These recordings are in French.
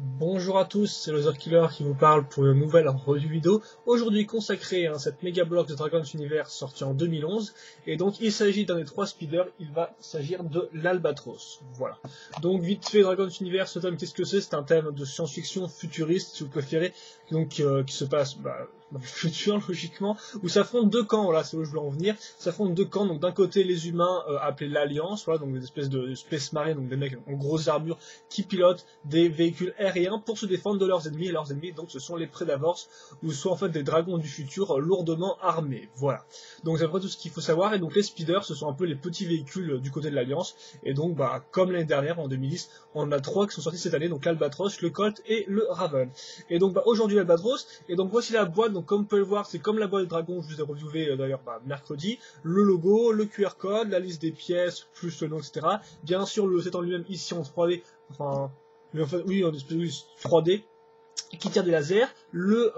Bonjour à tous, c'est le Killer qui vous parle pour une nouvelle review vidéo, aujourd'hui consacrée à cette méga block de Dragon's Universe sorti en 2011, et donc il s'agit d'un des trois speeders, il va s'agir de l'Albatros, voilà. Donc vite fait, Dragon's Universe, ce thème, qu'est-ce que c'est? C'est un thème de science-fiction futuriste, si vous préférez, donc qui se passe dans le futur, logiquement, où s'affrontent deux camps, voilà, c'est où je voulais en venir, s'affrontent deux camps, donc d'un côté les humains appelés l'Alliance, voilà, donc des espèces de space marines, donc des mecs en grosses armures qui pilotent des véhicules aériens pour se défendre de leurs ennemis, et leurs ennemis donc ce sont les Predavors, ou sont en fait des dragons du futur lourdement armés, voilà. Donc c'est à peu près tout ce qu'il faut savoir, et donc les speeders ce sont un peu les petits véhicules du côté de l'Alliance, et donc comme l'année dernière en 2010, on en a trois qui sont sortis cette année, donc l'Albatros, le Colt et le Raven. Et donc aujourd'hui l'Albatros, et donc voici la boîte, donc comme vous pouvez le voir, c'est comme la boîte de dragon, je vous ai reviewé d'ailleurs mercredi, le logo, le QR code, la liste des pièces, plus le nom, etc. Bien sûr le set en lui-même ici en 3D, enfin, mais en fait, oui, en espèce 3D, qui tire des lasers, le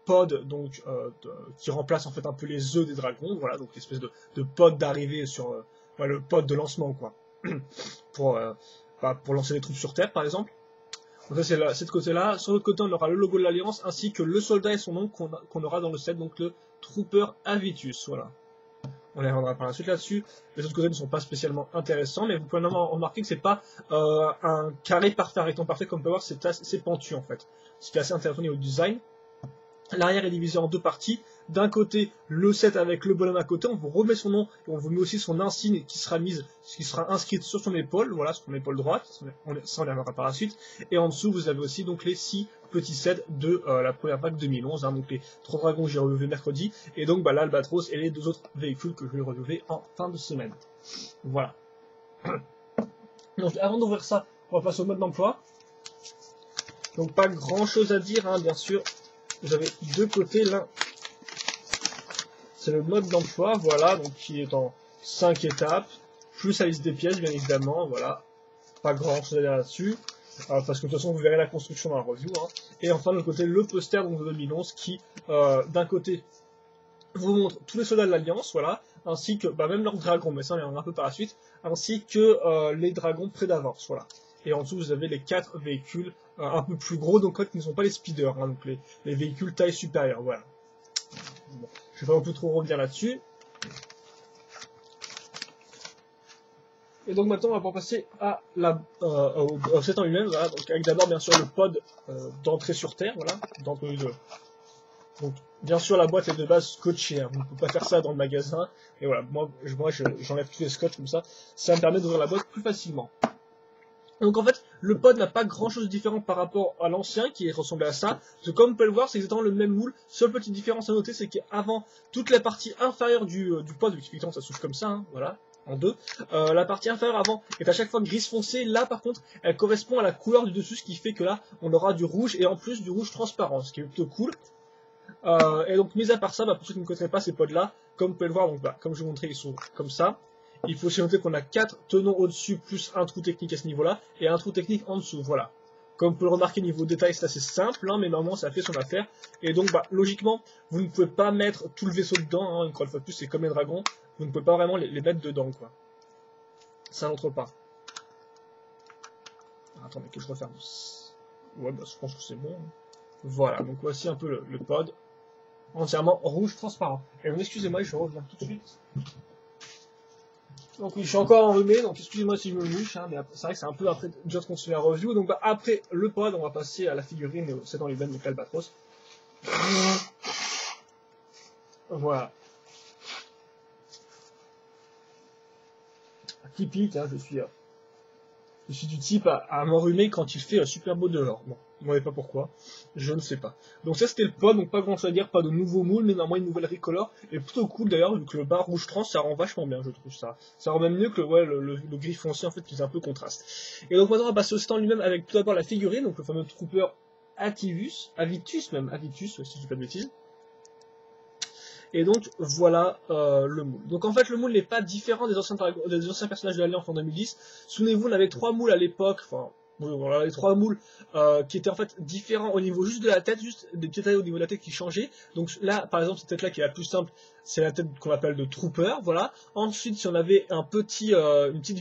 pod, donc, qui remplace en fait un peu les œufs des dragons, voilà, donc l'espèce de pod d'arrivée sur, le pod de lancement, quoi, pour, pour lancer des troupes sur Terre, par exemple. Donc ça, c'est de côté-là. Sur l'autre côté, on aura le logo de l'Alliance, ainsi que le soldat et son nom qu'on aura dans le set, donc le Trooper Avitus, voilà. On y reviendra par la suite là-dessus. Les autres côtés ne sont pas spécialement intéressants, mais vous pouvez remarquer que c'est pas un carré parfait, un rectangle parfait, comme on peut voir, c'est pentu en fait. Ce qui est assez intéressant au niveau du design. L'arrière est divisé en deux parties. D'un côté, le set avec le bonhomme à côté, on vous remet son nom et on vous met aussi son insigne qui sera inscrite sur son épaule, voilà, sur son épaule droite, ça on y reviendra par la suite. Et en dessous, vous avez aussi donc les 6 petits sets de la première vague 2011, hein, donc les 3 dragons que j'ai reviewé mercredi, et donc l'Albatros et les 2 autres véhicules que je vais reviewer en fin de semaine. Voilà. Donc avant d'ouvrir ça, on va passer au mode d'emploi. Donc pas grand chose à dire, hein, bien sûr. Vous avez deux côtés, l'un c'est le mode d'emploi, voilà, donc qui est en 5 étapes, plus la liste des pièces, bien évidemment, voilà, pas grand chose à dire là-dessus, parce que de toute façon vous verrez la construction dans la review, hein. Et enfin de l'autre côté, le poster donc, de 2011 qui, d'un côté, vous montre tous les soldats de l'Alliance, voilà, ainsi que, même leurs dragons, mais ça on y reviendra un peu par la suite, ainsi que les dragons Predavors, voilà. Et en dessous vous avez les 4 véhicules un peu plus gros, donc qui ne sont pas les speeders, hein, donc les véhicules taille supérieure, voilà. Bon. Je vais pas un peu trop revenir là-dessus. Et donc maintenant on va pouvoir passer à au set en lui-même, voilà, donc avec d'abord bien sûr le pod d'entrée sur Terre, voilà, d'entrée de. Donc bien sûr la boîte est de base scotchée, hein, on ne peut pas faire ça dans le magasin, et voilà, moi j'enlève tous les scotch comme ça me permet d'ouvrir la boîte plus facilement. Donc en fait, le pod n'a pas grand chose de différent par rapport à l'ancien qui ressemblait à ça. Parce que comme vous pouvez le voir, c'est exactement le même moule. Seule petite différence à noter, c'est qu'avant, toute la partie inférieure du pod, effectivement ça s'ouvre comme ça, hein, voilà, en deux. La partie inférieure avant est à chaque fois grise foncé. Là par contre, elle correspond à la couleur du dessus, ce qui fait que là, on aura du rouge et en plus du rouge transparent, ce qui est plutôt cool. Et donc mis à part ça, pour ceux qui ne connaîtraient pas ces pods là, comme vous pouvez le voir, donc comme je vous montrais, ils sont comme ça. Il faut aussi noter qu'on a 4 tenons au-dessus, plus un trou technique à ce niveau-là, et un trou technique en dessous, voilà. Comme vous pouvez le remarquer, niveau détail, c'est assez simple, hein, mais normalement ça fait son affaire. Et donc, logiquement, vous ne pouvez pas mettre tout le vaisseau dedans, hein, une fois de plus, c'est comme les dragons, vous ne pouvez pas vraiment les mettre dedans, quoi. Ça n'entre pas. Attendez, que je referme. Ouais, je pense que c'est bon. Voilà, donc voici un peu le pod, entièrement rouge transparent. Et excusez-moi, je reviens tout de suite. Donc oui, je suis encore enrhumé, donc excusez-moi si je me mouche, hein, mais c'est vrai que c'est un peu après déjà de continuer la review. Donc après le pod, on va passer à la figurine et au set en lui-même, donc l'Albatros. Voilà. Typique, hein, je suis du type à m'enrhumer quand il fait super beau dehors. Bon, vous ne voyez pas pourquoi, je ne sais pas. Donc ça c'était le pod, donc pas grand chose à dire, pas de nouveau moule, mais néanmoins une nouvelle recolor, et plutôt cool d'ailleurs, vu que le bas rouge trans, ça rend vachement bien, je trouve ça. Ça rend même mieux que le gris foncé, en fait, qui est un peu contraste. Et donc maintenant on va passer au stand lui-même avec tout d'abord la figurine, donc le fameux Trooper Avitus, si je dis pas de bêtises. Et donc voilà le moule. Donc en fait le moule n'est pas différent des anciens personnages de l'Alliance en 2010. Souvenez-vous, on avait 3 moules à l'époque, enfin voilà, les 3 moules qui étaient en fait différents au niveau juste de la tête, juste des petits détails au niveau de la tête qui changeaient. Donc là, par exemple, cette tête-là qui est la plus simple, c'est la tête qu'on appelle de trooper, voilà. Ensuite, si on avait un petit, une petite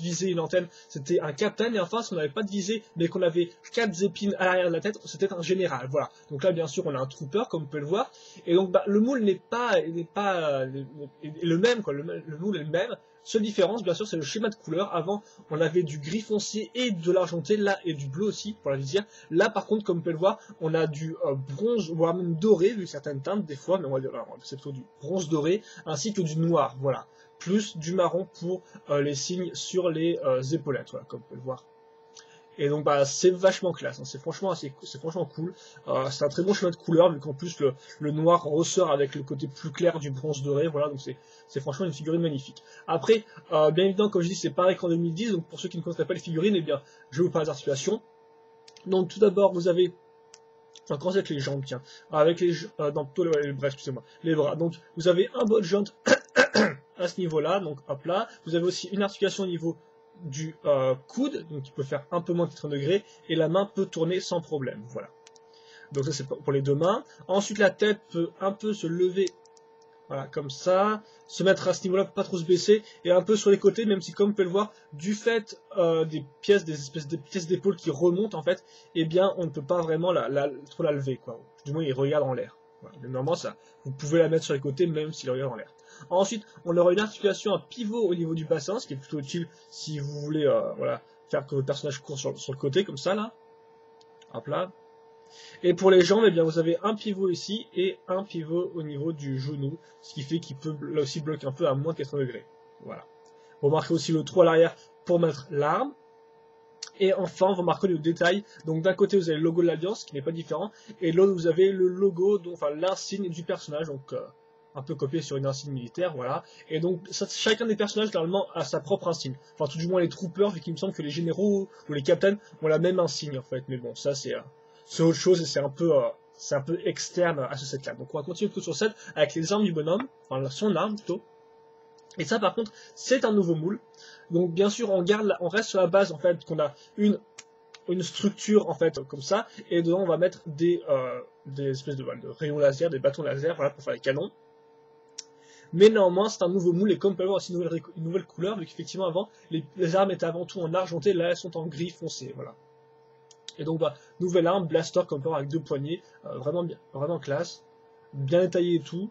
visée, une antenne, c'était un captain. Et enfin, si on n'avait pas de visée, mais qu'on avait 4 épines à l'arrière de la tête, c'était un général, voilà. Donc là, bien sûr, on a un trooper, comme vous pouvez le voir. Et donc, le moule n'est pas le même, quoi. Le moule est le même. Seule différence, bien sûr, c'est le schéma de couleur. Avant, on avait du gris foncé et de l'argenté, là, et du bleu aussi, pour la visière. Là, par contre, comme vous pouvez le voir, on a du bronze, voire même doré, vu certaines teintes, des fois, mais on va dire, c'est plutôt du bronze doré, ainsi que du noir, voilà. Plus du marron pour les signes sur les épaulettes, voilà, comme vous pouvez le voir. Et donc c'est vachement classe, hein. C'est franchement cool. C'est un très bon schéma de couleur, vu qu'en plus le noir ressort avec le côté plus clair du bronze doré, voilà, donc c'est franchement une figurine magnifique. Après, bien évidemment, comme je dis, c'est pareil qu'en 2010, donc pour ceux qui ne connaissent pas les figurines, eh bien, je vais vous parler d'articulation. Donc tout d'abord, vous avez, enfin, commencer avec les jambes, tiens, avec les, non, plutôt bref, excusez-moi, les bras. Donc vous avez un ball joint à ce niveau-là, donc hop là. Vous avez aussi une articulation au niveau du coude, donc il peut faire un peu moins de 30 degrés, et la main peut tourner sans problème, voilà. Donc ça c'est pour les 2 mains. Ensuite la tête peut un peu se lever, voilà, comme ça, se mettre à ce niveau-là pour pas trop se baisser, et un peu sur les côtés, même si comme vous pouvez le voir, du fait des espèces de pièces d'épaule qui remontent en fait, eh bien on ne peut pas vraiment trop la lever, quoi. Du moins il regarde en l'air. Voilà. Mais normalement ça, vous pouvez la mettre sur les côtés même s'il regarde en l'air. Ensuite, on aura une articulation, un pivot au niveau du bassin, ce qui est plutôt utile si vous voulez voilà, faire que votre personnage court sur le côté, comme ça, là. Hop là. Et pour les jambes, eh bien, vous avez un pivot ici et un pivot au niveau du genou, ce qui fait qu'il peut là aussi bloquer un peu à moins 80 degrés. Voilà. Vous remarquez aussi le trou à l'arrière pour mettre l'arme. Et enfin, vous remarquez le détail. Donc d'un côté, vous avez le logo de l'Alliance, qui n'est pas différent, et de l'autre, vous avez le logo, donc, enfin l'insigne du personnage, donc un peu copié sur une insigne militaire, voilà. Et donc chacun des personnages, normalement, a sa propre insigne. Enfin, tout du moins les troopers, vu qu'il me semble que les généraux ou les captains ont la même insigne, en fait. Mais bon, ça, c'est autre chose, et c'est un peu externe à ce set-là. Donc on va continuer plutôt sur ce set, avec les armes du bonhomme, enfin son arme, plutôt. Et ça, par contre, c'est un nouveau moule. Donc, bien sûr, on reste sur la base, en fait, qu'on a une structure, en fait, comme ça, et dedans, on va mettre des espèces de rayons laser, des bâtons laser, voilà, pour faire les canons. Mais néanmoins, c'est un nouveau moule, et comme vous pouvez voir, aussi une nouvelle couleur, vu qu'effectivement, avant, les armes étaient avant tout en argenté, là, elles sont en gris foncé, voilà. Et donc, nouvelle arme, blaster, comme vous pouvez voir, avec 2 poignées, vraiment bien, vraiment classe, bien détaillé et tout.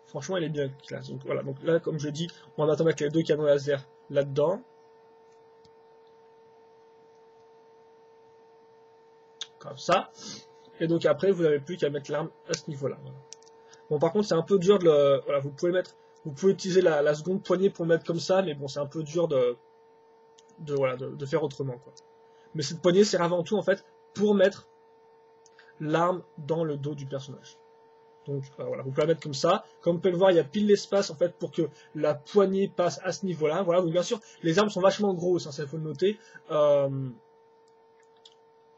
Franchement, elle est bien classe. Donc voilà, donc là, comme je dis, on va attendre avec les 2 canons laser là-dedans. Comme ça. Et donc après, vous n'avez plus qu'à mettre l'arme à ce niveau-là. Voilà. Bon, par contre, c'est un peu dur de le... Voilà, vous pouvez utiliser la seconde poignée pour le mettre comme ça, mais bon, c'est un peu dur de faire autrement, quoi. Mais cette poignée sert avant tout, en fait, pour mettre l'arme dans le dos du personnage. Donc voilà, vous pouvez la mettre comme ça. Comme vous pouvez le voir, il y a pile l'espace en fait pour que la poignée passe à ce niveau-là. Voilà, donc bien sûr, les armes sont vachement grosses, hein, ça il faut le noter.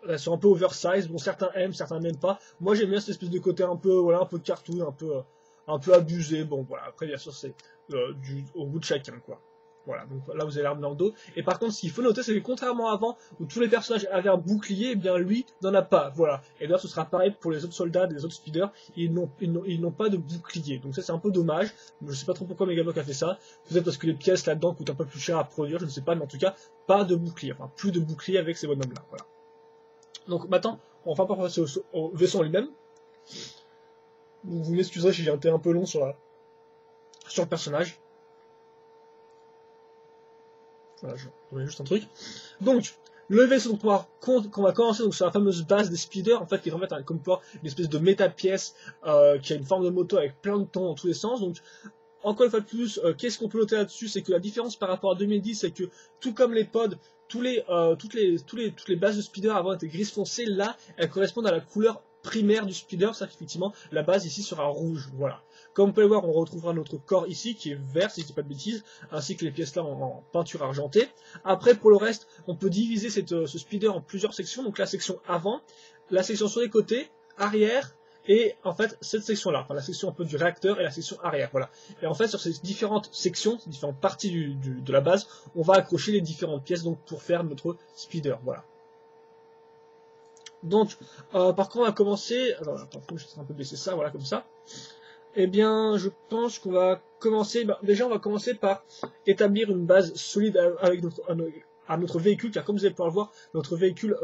Elles sont un peu oversize. Bon, certains aiment, certains n'aiment pas. Moi, j'aime bien cette espèce de côté un peu, voilà, un peu cartoon, un peu abusé. Bon, voilà. Après, bien sûr, c'est au goût de chacun, quoi. Voilà, donc là vous avez l'arme dans le dos. Et par contre, ce qu'il faut noter, c'est que contrairement à avant, où tous les personnages avaient un bouclier, eh bien lui n'en a pas. Voilà. Et là, ce sera pareil pour les autres soldats, les autres speeders, ils n'ont pas de bouclier. Donc ça, c'est un peu dommage. Je sais pas trop pourquoi Megablock a fait ça. Peut-être parce que les pièces là-dedans coûtent un peu plus cher à produire, je ne sais pas, mais en tout cas, pas de bouclier. Enfin, plus de bouclier avec ces bonhommes-là. Voilà. Donc maintenant, on va pas passer au vaisseau en lui-même. Vous m'excuserez si j'ai été un peu long sur le personnage. Voilà, je remets juste un truc. Donc, le vaisseau qu'on va commencer donc, sur la fameuse base des speeders, en fait, qui est en fait comme pour une espèce de méta-pièce qui a une forme de moto avec plein de temps dans tous les sens. Donc, encore une fois de plus, qu'est-ce qu'on peut noter là-dessus? C'est que la différence par rapport à 2010, c'est que tout comme les pods, toutes les bases de speeder avant étaient grises foncées, là, elles correspondent à la couleur primaire du speeder, c'est-à-dire qu'effectivement, la base ici sera rouge, voilà. Comme vous pouvez le voir, on retrouvera notre corps ici, qui est vert, si je dis pas de bêtises, ainsi que les pièces là en peinture argentée. Après, pour le reste, on peut diviser ce speeder en plusieurs sections, donc la section avant, la section sur les côtés, arrière, et en fait cette section-là, enfin la section un peu du réacteur et la section arrière, voilà. Et en fait sur ces différentes sections, ces différentes parties de la base, on va accrocher les différentes pièces donc pour faire notre speeder, voilà. Donc par contre on va commencer, alors attends, je vais un peu baisser ça, voilà comme ça. Eh bien je pense qu'on va commencer, déjà on va commencer par établir une base solide avec notre véhicule, car comme vous allez pouvoir le voir, notre véhicule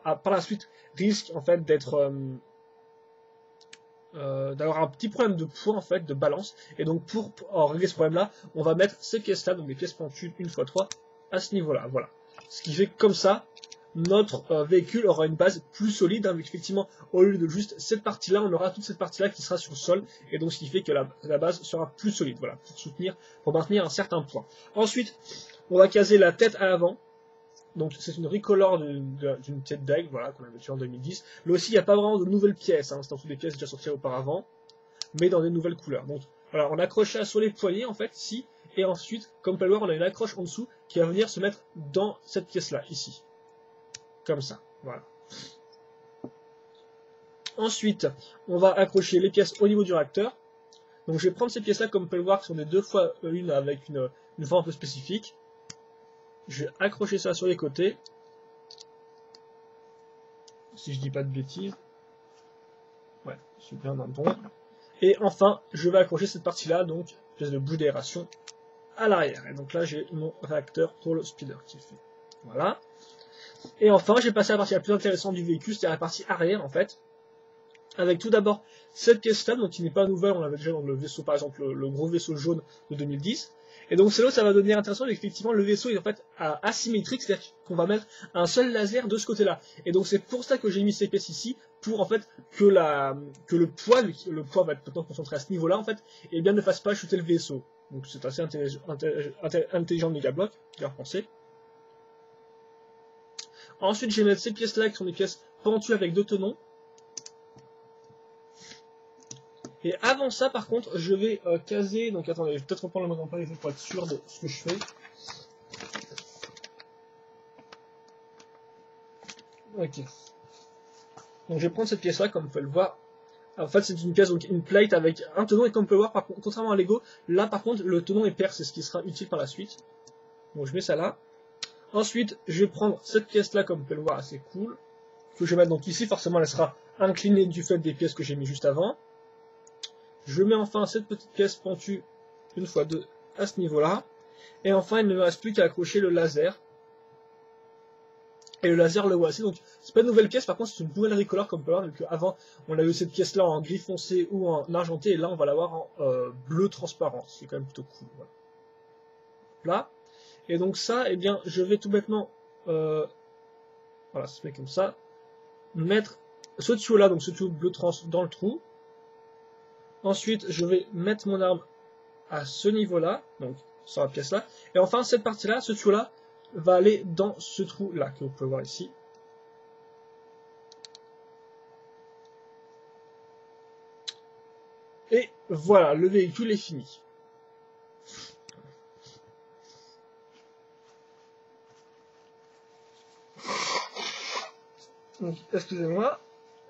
par la suite risque en fait d'être d'avoir un petit problème de poids en fait, de balance, et donc pour régler ce problème là, on va mettre ces pièces là, donc des pièces pentues 1x3 à ce niveau là, voilà. Ce qui fait que comme ça, notre véhicule aura une base plus solide, hein, effectivement, au lieu de juste cette partie là, on aura toute cette partie là qui sera sur le sol, et donc ce qui fait que la base sera plus solide, voilà, pour maintenir un certain poids. Ensuite, on va caser la tête à l'avant. Donc c'est une recolor d'une tête d'aigle, voilà, qu'on avait tué en 2010. Là aussi, il n'y a pas vraiment de nouvelles pièces, hein, c'est en dessous des pièces déjà sorties auparavant, mais dans des nouvelles couleurs. Donc voilà, on accroche ça sur les poignets, en fait, ici, et ensuite, comme vous pouvez le voir, on a une accroche en dessous qui va venir se mettre dans cette pièce-là, ici. Comme ça, voilà. Ensuite, on va accrocher les pièces au niveau du réacteur. Donc je vais prendre ces pièces-là, comme vous pouvez le voir, qui sont des 2x1 avec une forme un peu spécifique. Je vais accrocher ça sur les côtés, si je dis pas de bêtises. Ouais, c'est bien dans le bon. Et enfin, je vais accrocher cette partie-là, donc pièce de bouche d'aération à l'arrière. Et donc là, j'ai mon réacteur pour le speeder qui est fait. Voilà. Et enfin, j'ai passé à la partie la plus intéressante du véhicule, c'est-à-dire la partie arrière en fait. Avec tout d'abord cette pièce-là, donc qui n'est pas nouvelle, on l'avait déjà dans le vaisseau, par exemple le gros vaisseau jaune de 2010. Et donc c'est là où ça va devenir intéressant, effectivement le vaisseau est en fait asymétrique, c'est-à-dire qu'on va mettre un seul laser de ce côté-là. Et donc c'est pour ça que j'ai mis ces pièces ici, pour en fait que le poids va être maintenant concentré à ce niveau-là en fait, et bien ne fasse pas chuter le vaisseau. Donc c'est assez intelligent de Megablock, j'ai repensé. Ensuite je vais mettre ces pièces-là qui sont des pièces pentues avec deux tenons. Et avant ça, par contre, je vais caser. Donc attendez, je vais peut-être reprendre le mode emploi pour être sûr de ce que je fais. Ok. Donc je vais prendre cette pièce-là, comme vous pouvez le voir. En fait, c'est une pièce, donc une plate avec un tenon, et comme vous pouvez le voir, par contre, contrairement à Lego, là par contre, le tenon est percé, ce qui sera utile par la suite. Donc je mets ça là. Ensuite, je vais prendre cette pièce-là, comme vous pouvez le voir, assez cool. Que je vais mettre donc ici, forcément, elle sera inclinée du fait des pièces que j'ai mis juste avant. Je mets enfin cette petite pièce pentue 1x2 à ce niveau-là. Et enfin, il ne me reste plus qu'à accrocher le laser. Et le laser le voici. Donc, c'est pas une nouvelle pièce, par contre, c'est une nouvelle recolor comme on peut voir. Donc, avant, on a eu cette pièce-là en gris foncé ou en argenté. Et là, on va l'avoir en bleu transparent. C'est quand même plutôt cool. Voilà. Là. Et donc, ça, eh bien, je vais tout bêtement. Voilà, ça se fait comme ça. Mettre ce tuyau-là, donc ce tuyau bleu trans, dans le trou. Ensuite, je vais mettre mon arme à ce niveau-là, donc sur la pièce-là. Et enfin, cette partie-là, ce tuyau-là, va aller dans ce trou-là, que vous pouvez voir ici. Et voilà, le véhicule est fini. Donc, excusez-moi,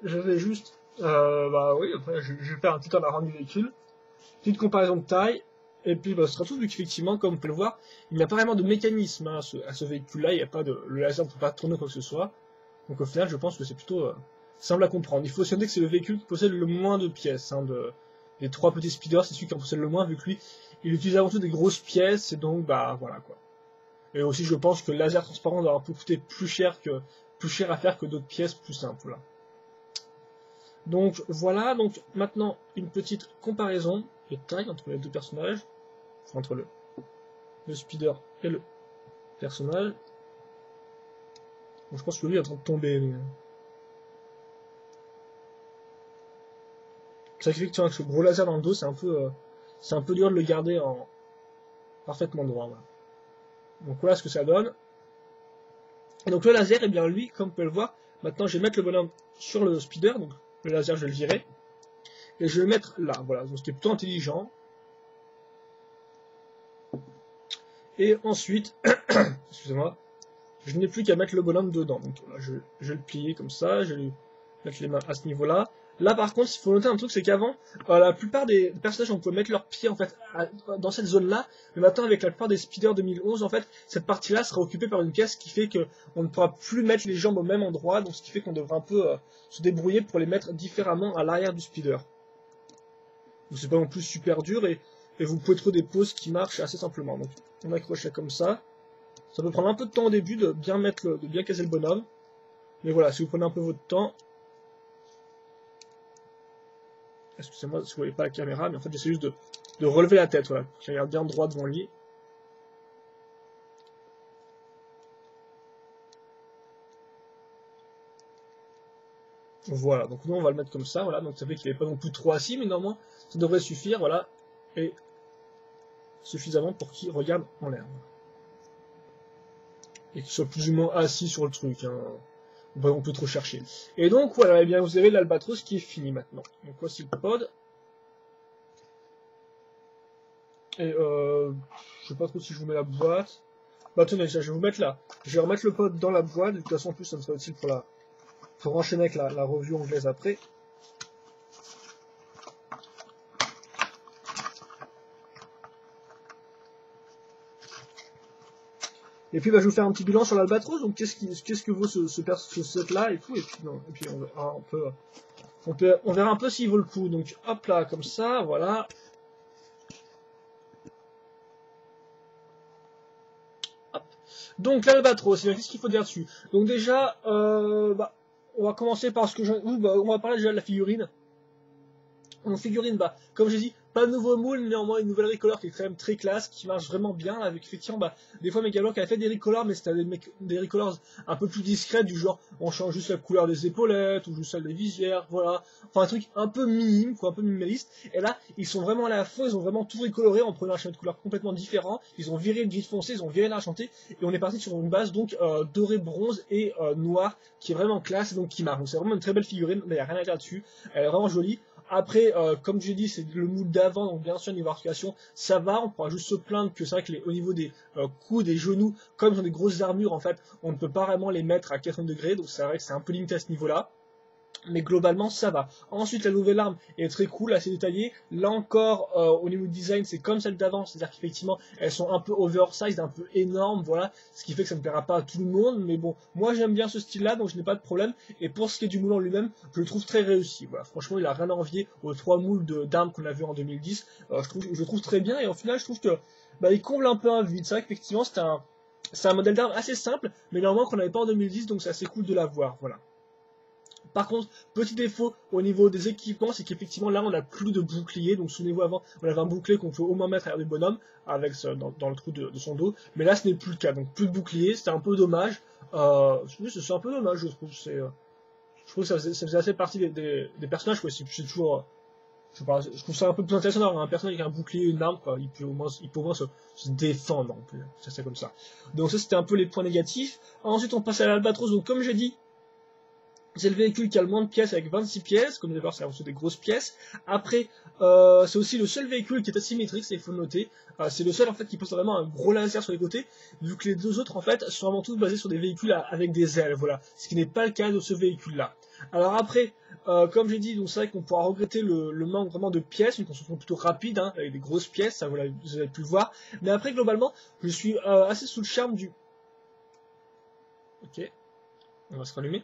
je vais juste... bah oui, après, je vais faire un petit tour du véhicule. Petite comparaison de taille. Et puis, ce sera tout, vu qu'effectivement, comme vous pouvez le voir, il n'y a pas vraiment de mécanisme à ce véhicule-là. Il n'y a pas de... Le laser ne peut pas tourner quoi que ce soit. Donc au final, je pense que c'est plutôt simple à comprendre. Il faut se noter que c'est le véhicule qui possède le moins de pièces. Hein, des trois petits speeders, c'est celui qui en possède le moins, vu que lui, il utilise avant tout des grosses pièces, et donc, bah, voilà, quoi. Et aussi, je pense que le laser transparent doit un peu coûter plus cher à faire que d'autres pièces plus simples, là. Donc, voilà. Donc, maintenant, une petite comparaison de taille entre les deux personnages. Entre le speeder et le personnage. Bon, je pense que lui est en train de tomber, mais... Ça fait que avec ce gros laser dans le dos, c'est un peu dur de le garder en parfaitement droit. Voilà. Donc voilà ce que ça donne. Et donc le laser, eh bien lui, comme vous pouvez le voir, maintenant je vais mettre le bonhomme sur le speeder, donc le laser je vais le virer, et je vais le mettre là, voilà, donc c'était plutôt intelligent. Et ensuite, excusez-moi, je n'ai plus qu'à mettre le bonhomme dedans. Donc là, je vais le plier comme ça, je vais lui mettre les mains à ce niveau-là. Là par contre, il faut noter un truc, c'est qu'avant, la plupart des personnages, on pouvait mettre leurs pieds en fait dans cette zone-là, mais maintenant avec la plupart des speeders 2011, en fait, cette partie-là sera occupée par une pièce qui fait que on ne pourra plus mettre les jambes au même endroit, donc ce qui fait qu'on devra un peu se débrouiller pour les mettre différemment à l'arrière du speeder. Donc c'est pas non plus super dur, et vous pouvez trouver des poses qui marchent assez simplement. Donc on accroche ça comme ça. Ça peut prendre un peu de temps au début de bien de bien caser le bonhomme. Mais voilà, si vous prenez un peu votre temps. Excusez-moi si vous voyez pas la caméra, mais en fait j'essaie juste de relever la tête, voilà, pour qu'il regarde bien droit devant lui. Voilà, donc nous on va le mettre comme ça, voilà, donc ça fait qu'il n'est pas non plus trop assis, mais normalement ça devrait suffire, voilà, et suffisamment pour qu'il regarde en l'air. Et qu'il soit plus ou moins assis sur le truc, hein. On peut trop chercher. Et donc voilà, et bien vous avez l'Albatros qui est fini maintenant. Donc voici le pod. Et je sais pas trop si je vous mets la boîte. Bah tenez, je vais vous mettre là. Je vais remettre le pod dans la boîte, de toute façon en plus ça me sera utile pour enchaîner avec la review anglaise après. Et puis bah, je vais vous faire un petit bilan sur l'Albatros, donc qu'est-ce que vaut ce set là et tout, et puis on verra on verra un peu s'il vaut le coup. Donc hop là, comme ça, voilà. Hop. Donc l'Albatros, qu'est-ce qu'il faut dire dessus? Donc déjà, on va commencer par ce que on va parler déjà de la figurine. Donc figurine, comme j'ai dit, pas de nouveau moule, néanmoins une nouvelle recolor qui est quand même très classe, qui marche vraiment bien, avec effectivement, des fois Megablock avait fait des recolors, mais c'était des recolors un peu plus discrets, du genre, on change juste la couleur des épaulettes, ou juste celle des visières, voilà, enfin un truc un peu minime, quoi, un peu minimaliste, et là, ils sont vraiment à la fois, ils ont vraiment tout recoloré en prenant un schéma de couleurs complètement différent, ils ont viré le gris foncé, ils ont viré l'argenté, et on est parti sur une base, donc, doré, bronze et noir, qui est vraiment classe, et donc qui marche, donc c'est vraiment une très belle figurine, mais il n'y a rien à dire dessus, elle est vraiment jolie. Après, comme j'ai dit, c'est le moule d'avant, donc bien sûr, niveau articulation, ça va, on pourra juste se plaindre que c'est vrai que au niveau des coudes et genoux, comme ils ont des grosses armures, en fait, on ne peut pas vraiment les mettre à 80 degrés, donc c'est vrai que c'est un peu limité à ce niveau-là. Mais globalement ça va. Ensuite la nouvelle arme est très cool, assez détaillée. Là encore au niveau du design c'est comme celle d'avant, c'est-à-dire qu'effectivement elles sont un peu oversized, un peu énormes, voilà, ce qui fait que ça ne plaira pas à tout le monde, mais bon, moi j'aime bien ce style là donc je n'ai pas de problème. Et pour ce qui est du moule en lui-même, je le trouve très réussi, voilà, franchement il a rien à envier aux 3 moules d'armes qu'on a vu en 2010, je le trouve très bien et au final je trouve que il comble un peu un vide. C'est vrai qu'effectivement c'est un modèle d'arme assez simple, mais normalement qu'on n'avait pas en 2010 donc c'est assez cool de l'avoir, voilà. Par contre, petit défaut au niveau des équipements, c'est qu'effectivement là on n'a plus de bouclier, donc souvenez-vous avant on avait un bouclier qu'on peut au moins mettre à l'arrière du bonhomme, avec dans le trou de son dos, mais là ce n'est plus le cas, donc plus de bouclier, c'était un peu dommage, c'est un peu dommage je trouve, je trouve que ça faisait assez partie des personnages, ouais, c'est toujours, je trouve ça un peu plus intéressant d'avoir un personnage avec un bouclier et une arme, quoi. Il peut au moins se défendre, on peut faire ça comme ça. Donc ça c'était un peu les points négatifs. Ensuite on passe à l'Albatros, donc comme j'ai dit, c'est le véhicule qui a le moins de pièces avec 26 pièces, comme vous allez voir c'est des grosses pièces. Après, c'est aussi le seul véhicule qui est asymétrique, ça il faut le noter. C'est le seul en fait qui possède vraiment un gros laser sur les côtés, vu que les deux autres en fait sont avant tout basés sur des véhicules avec des ailes, voilà. Ce qui n'est pas le cas de ce véhicule là. Alors après, comme j'ai dit, donc c'est vrai qu'on pourra regretter le manque vraiment de pièces, une construction plutôt rapide, hein, avec des grosses pièces, ça vous avez pu le voir. Mais après globalement, je suis assez sous le charme du... Ok, on va se rallumer.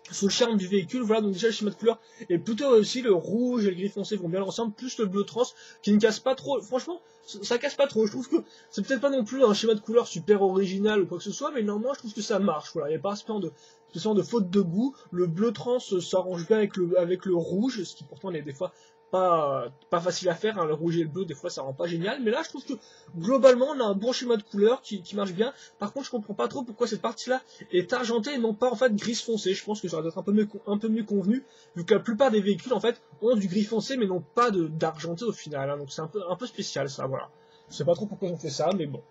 Sous le charme du véhicule, voilà, donc déjà le schéma de couleur est plutôt réussi, le rouge et le gris foncé vont bien ensemble, plus le bleu trans qui ne casse pas trop, franchement, ça casse pas trop, je trouve que c'est peut-être pas non plus un schéma de couleur super original ou quoi que ce soit, mais néanmoins je trouve que ça marche, voilà, il n'y a pas spécialement de faute de goût, le bleu trans s'arrange bien avec le rouge, ce qui pourtant est des fois pas facile à faire, hein, le rouge et le bleu, des fois ça rend pas génial, mais là je trouve que globalement on a un bon schéma de couleur qui marche bien. Par contre je comprends pas trop pourquoi cette partie là est argentée et non pas en fait gris foncé. Je pense que ça aurait être un peu mieux convenu, vu que la plupart des véhicules en fait ont du gris foncé mais non pas d'argenté au final, hein, donc c'est un peu spécial ça, voilà. Je sais pas trop pourquoi ils ont fait ça, mais bon.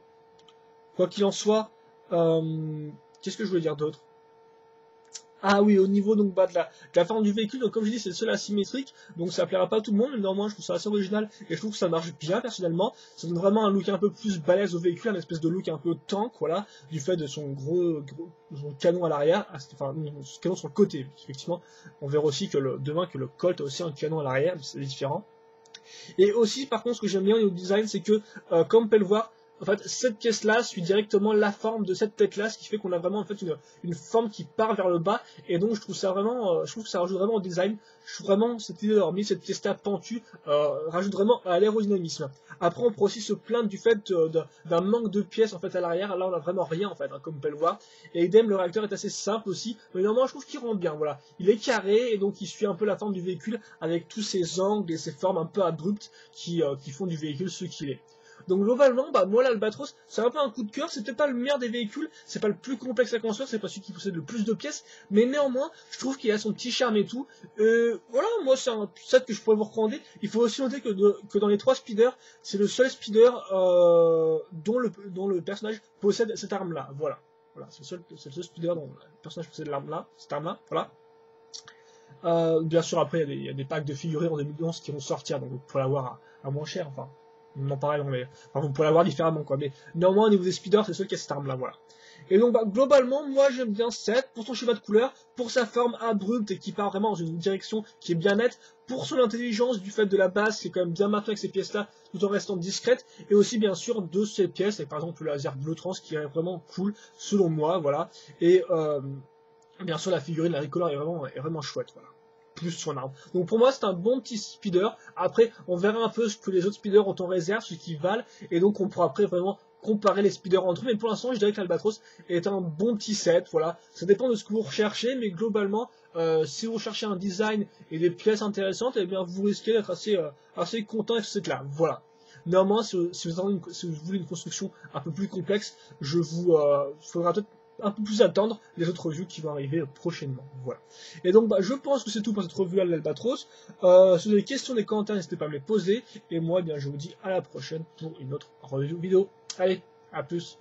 Quoi qu'il en soit, qu'est-ce que je voulais dire d'autre? Ah oui, au niveau donc de la forme du véhicule, donc comme je dis, c'est le seul asymétrique, donc ça plaira pas à tout le monde, mais néanmoins je trouve ça assez original et je trouve que ça marche bien personnellement. Ça donne vraiment un look un peu plus balèze au véhicule, un espèce de look un peu tank, voilà, du fait de son gros son canon à l'arrière, enfin son canon sur le côté. Effectivement, on verra aussi que demain que le Colt a aussi un canon à l'arrière, mais c'est différent. Et aussi, par contre, ce que j'aime bien au design, c'est que, comme on peut le voir, en fait, cette pièce-là suit directement la forme de cette tête-là, ce qui fait qu'on a vraiment en fait une forme qui part vers le bas. Et donc, je trouve ça vraiment, je trouve que ça rajoute vraiment au design. Je trouve vraiment cette idée d'avoir mis cette pièce-là pentue rajoute vraiment à l'aérodynamisme. Après, on pourrait aussi se plaindre du fait d'un manque de pièces en fait à l'arrière. Là, on a vraiment rien en fait, hein, comme on peut le voir. Et idem, le réacteur est assez simple aussi, mais normalement, je trouve qu'il rend bien. Voilà, il est carré et donc il suit un peu la forme du véhicule avec tous ces angles et ces formes un peu abruptes qui font du véhicule ce qu'il est. Donc globalement, bah moi l'Albatros, c'est un peu un coup de cœur, c'est peut-être pas le meilleur des véhicules, c'est pas le plus complexe à construire, c'est pas celui qui possède le plus de pièces, mais néanmoins, je trouve qu'il a son petit charme et tout. Voilà, moi c'est un set que je pourrais vous recommander. Il faut aussi noter que dans les 3 speeders, c'est le seul speeder dont le personnage possède cette arme-là. Voilà. Voilà, c'est le seul speeder dont le personnage possède l'arme-là, cette arme-là, voilà. Bien sûr, après, il y a des packs de figurines en 2011 qui vont sortir, donc vous pourrez l'avoir à moins cher, enfin. Non, pareil, non, mais enfin, vous pourrez l'avoir différemment, quoi. Mais néanmoins, au niveau des speeders, c'est seul qui a cette arme-là, voilà. Et donc, bah, globalement, moi, j'aime bien Seth pour son schéma de couleur, pour sa forme abrupte et qui part vraiment dans une direction qui est bien nette, pour son intelligence du fait de la base qui est quand même bien maintenue avec ces pièces-là, tout en restant discrète, et aussi, bien sûr, de ces pièces, avec par exemple le laser bleu trans qui est vraiment cool, selon moi, voilà. Et, bien sûr, la figurine, la Ricolor est vraiment chouette, voilà. Plus son arme. Donc pour moi, c'est un bon petit speeder. Après, on verra un peu ce que les autres speeders ont en réserve, ce qu'ils valent, et donc on pourra après vraiment comparer les speeders entre eux. Mais pour l'instant, je dirais que l'Albatros est un bon petit set, voilà. Ça dépend de ce que vous recherchez, mais globalement, si vous recherchez un design et des pièces intéressantes, eh bien vous risquez d'être assez content avec ce set-là. Voilà. Néanmoins, si vous voulez une construction un peu plus complexe, faudra peut-être un peu plus attendre les autres reviews qui vont arriver prochainement. Voilà. Et donc, bah, je pense que c'est tout pour cette revue à l'Albatros. Si vous avez des questions, des commentaires, n'hésitez pas à me les poser. Et moi, eh bien, je vous dis à la prochaine pour une autre review vidéo. Allez, à plus.